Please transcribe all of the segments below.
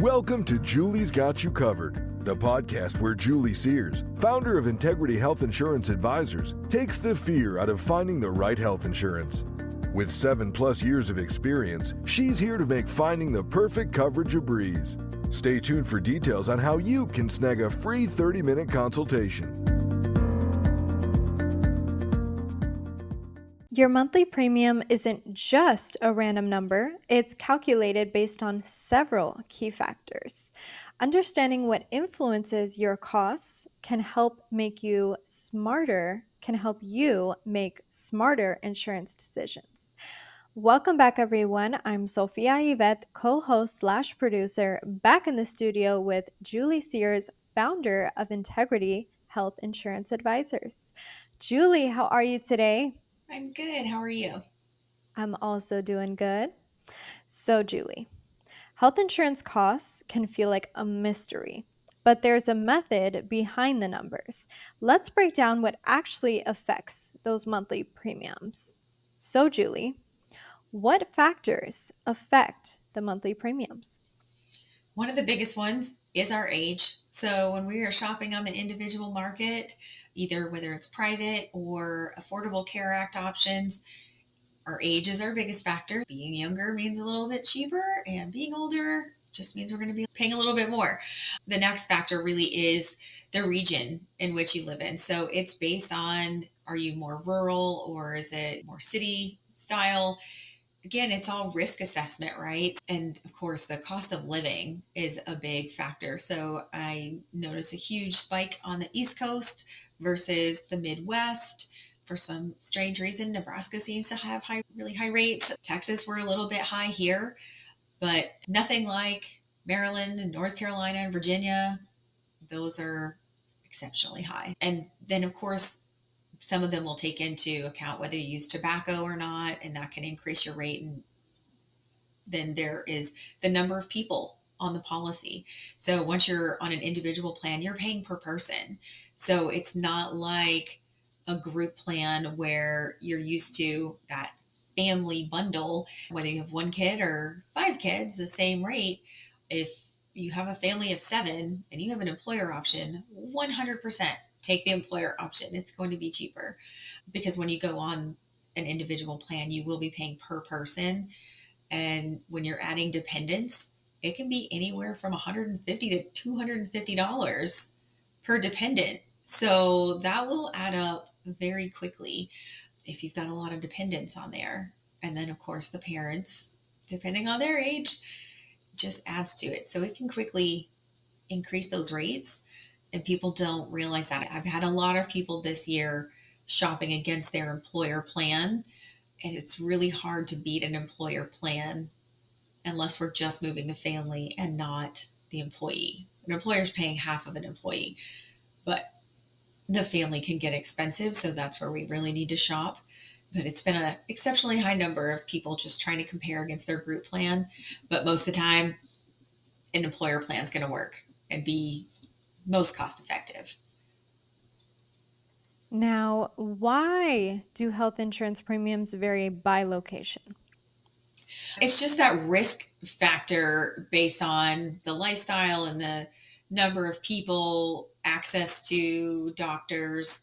Welcome to Julie's Got You Covered, the podcast where Julie Sears, founder of Integrity Health Insurance Advisors, takes the fear out of finding the right health insurance. With 7+ years of experience, she's here to make finding the perfect coverage a breeze. Stay tuned for details on how you can snag a free 30-minute consultation. Your monthly premium isn't just a random number, it's calculated based on several key factors. Understanding what influences your costs can help you make smarter insurance decisions. Welcome back, everyone. I'm Sophia Yvette, co-host/producer, back in the studio with Julie Sears, founder of Integrity Health Insurance Advisors. Julie, how are you today? I'm good. How are you? I'm also doing good. So, Julie, health insurance costs can feel like a mystery, but there's a method behind the numbers. Let's break down what actually affects those monthly premiums. So, Julie, what factors affect the monthly premiums? One of the biggest ones is our age. So when we are shopping on the individual market, either whether it's private or Affordable Care Act options, our age is our biggest factor. Being younger means a little bit cheaper, and being older just means we're going to be paying a little bit more. The next factor really is the region in which you live in. So it's based on, are you more rural or is it more city style? Again, it's all risk assessment, right? And of course, the cost of living is a big factor. So I notice a huge spike on the East Coast versus the Midwest. For some strange reason, Nebraska seems to have really high rates. Texas, we're a little bit high here, but nothing like Maryland and North Carolina and Virginia. Those are exceptionally high. And then, of course, some of them will take into account whether you use tobacco or not, and that can increase your rate. And then there is the number of people on the policy. So once you're on an individual plan, you're paying per person. So it's not like a group plan where you're used to that family bundle, whether you have one kid or 5 kids, the same rate. If you have a family of 7 and you have an employer option, 100% take the employer option. It's going to be cheaper because when you go on an individual plan, you will be paying per person. And when you're adding dependents, it can be anywhere from $150 to $250 per dependent. So that will add up very quickly if you've got a lot of dependents on there. And then, of course, the parents, depending on their age, just adds to it. So it can quickly increase those rates, and people don't realize that. I've had a lot of people this year shopping against their employer plan, and it's really hard to beat an employer plan unless we're just moving the family and not the employee. An employer is paying half of an employee, but the family can get expensive, so that's where we really need to shop. But it's been an exceptionally high number of people just trying to compare against their group plan. But most of the time, an employer plan is going to work and be most cost effective. Now, why do health insurance premiums vary by location? It's just that risk factor based on the lifestyle and the number of people, access to doctors,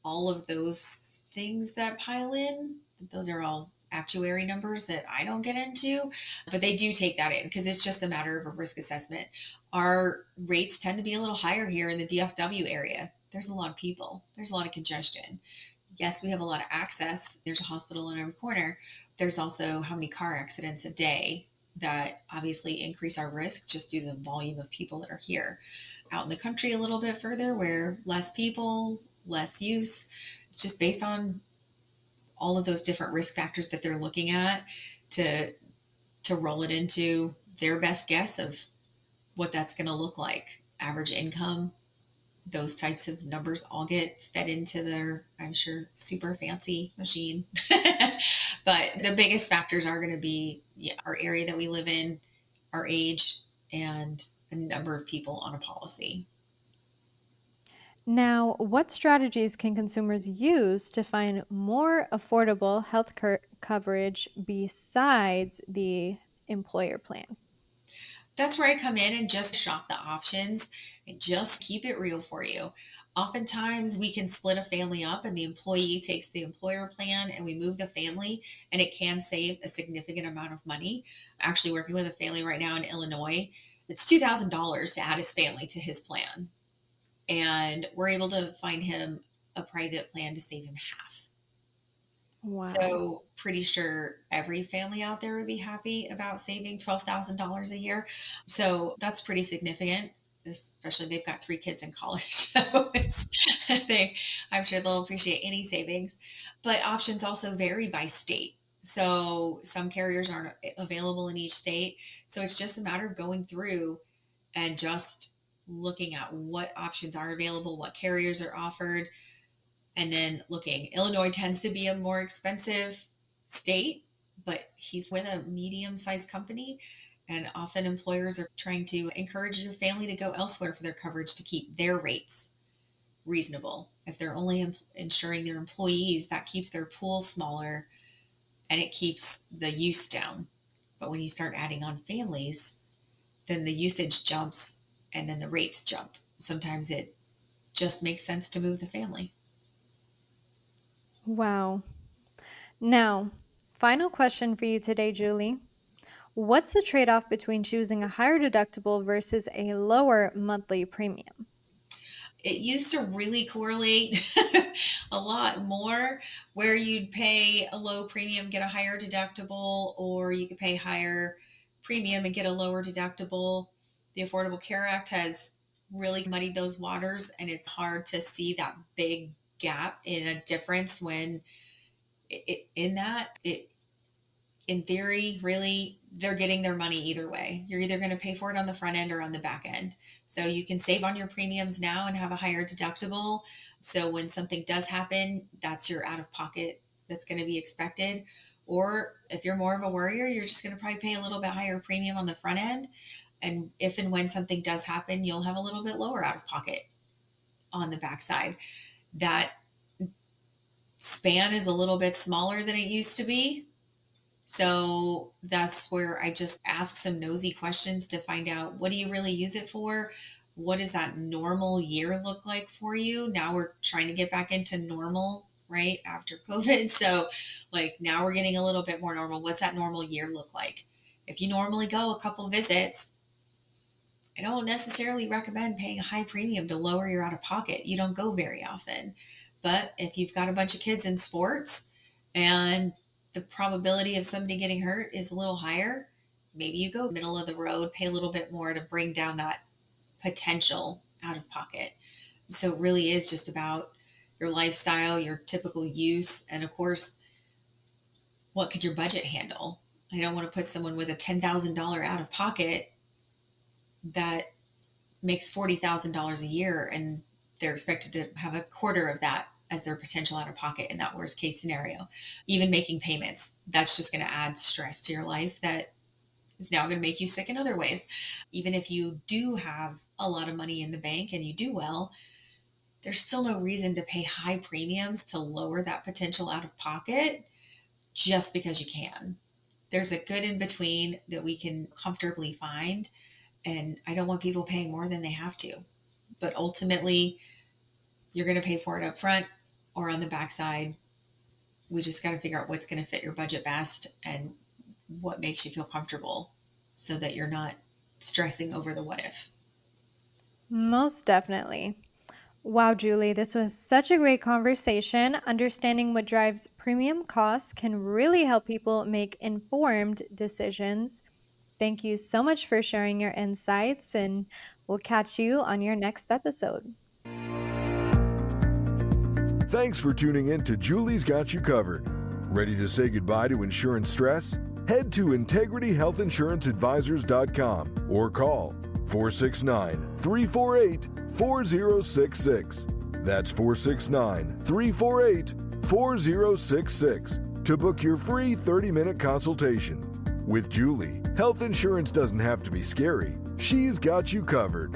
all of those things that pile in. Those are all actuary numbers that I don't get into, but they do take that in because it's just a matter of a risk assessment. Our rates tend to be a little higher here in the DFW area. There's a lot of people, there's a lot of congestion. Yes, we have a lot of access. There's a hospital in every corner. There's also how many car accidents a day that obviously increase our risk just due to the volume of people that are here. Out in the country a little bit further where less people, less use, it's just based on all of those different risk factors that they're looking at to roll it into their best guess of what that's going to look like. Average income, those types of numbers all get fed into their, I'm sure, super fancy machine. But the biggest factors are going to be our area that we live in, our age, and the number of people on a policy. Now, what strategies can consumers use to find more affordable health coverage besides the employer plan? That's where I come in and just shop the options and just keep it real for you. Oftentimes, we can split a family up and the employee takes the employer plan and we move the family, and it can save a significant amount of money. I'm actually working with a family right now in Illinois. It's $2,000 to add his family to his plan. And we're able to find him a private plan to save him half. Wow. So pretty sure every family out there would be happy about saving $12,000 a year. So that's pretty significant, especially they've got 3 kids in college. So I'm sure they'll appreciate any savings. But options also vary by state. So some carriers aren't available in each state. So it's just a matter of going through and just looking at what options are available, what carriers are offered, and then looking. Illinois tends to be a more expensive state, but he's with a medium-sized company, and often employers are trying to encourage your family to go elsewhere for their coverage to keep their rates reasonable. If they're only insuring their employees, that keeps their pool smaller and it keeps the use down. But when you start adding on families, then the usage jumps and then the rates jump. Sometimes it just makes sense to move the family. Wow. Now, final question for you today, Julie. What's the trade off between choosing a higher deductible versus a lower monthly premium? It used to really correlate a lot more, where you'd pay a low premium, get a higher deductible, or you could pay higher premium and get a lower deductible. The Affordable Care Act has really muddied those waters, and it's hard to see that big gap in a difference when in theory, really, they're getting their money either way. You're either going to pay for it on the front end or on the back end. So you can save on your premiums now and have a higher deductible. So when something does happen, that's your out of pocket that's going to be expected. Or if you're more of a worrier, you're just going to probably pay a little bit higher premium on the front end. And if and when something does happen, you'll have a little bit lower out of pocket on the backside. That span is a little bit smaller than it used to be. So that's where I just ask some nosy questions to find out, what do you really use it for? What does that normal year look like for you? Now we're trying to get back into normal, right? After COVID. So like now we're getting a little bit more normal. What's that normal year look like? If you normally go a couple visits, I don't necessarily recommend paying a high premium to lower your out of pocket. You don't go very often. But if you've got a bunch of kids in sports and the probability of somebody getting hurt is a little higher, maybe you go middle of the road, pay a little bit more to bring down that potential out of pocket. So it really is just about your lifestyle, your typical use, and of course, what could your budget handle? I don't want to put someone with a $10,000 out of pocket that makes $40,000 a year and they're expected to have a quarter of that as their potential out of pocket in that worst case scenario. Even making payments, that's just going to add stress to your life that is now going to make you sick in other ways. Even if you do have a lot of money in the bank and you do well, there's still no reason to pay high premiums to lower that potential out of pocket just because you can. There's a good in between that we can comfortably find. And I don't want people paying more than they have to. But ultimately, you're going to pay for it up front or on the backside. We just got to figure out what's going to fit your budget best and what makes you feel comfortable so that you're not stressing over the what if. Most definitely. Wow, Julie, this was such a great conversation. Understanding what drives premium costs can really help people make informed decisions. Thank you so much for sharing your insights, and we'll catch you on your next episode. Thanks for tuning in to Julie's Got You Covered. Ready to say goodbye to insurance stress? Head to integrityhealthinsuranceadvisors.com or call 469-348-4066. That's 469-348-4066 to book your free 30-minute consultation. With Julie, health insurance doesn't have to be scary. She's got you covered.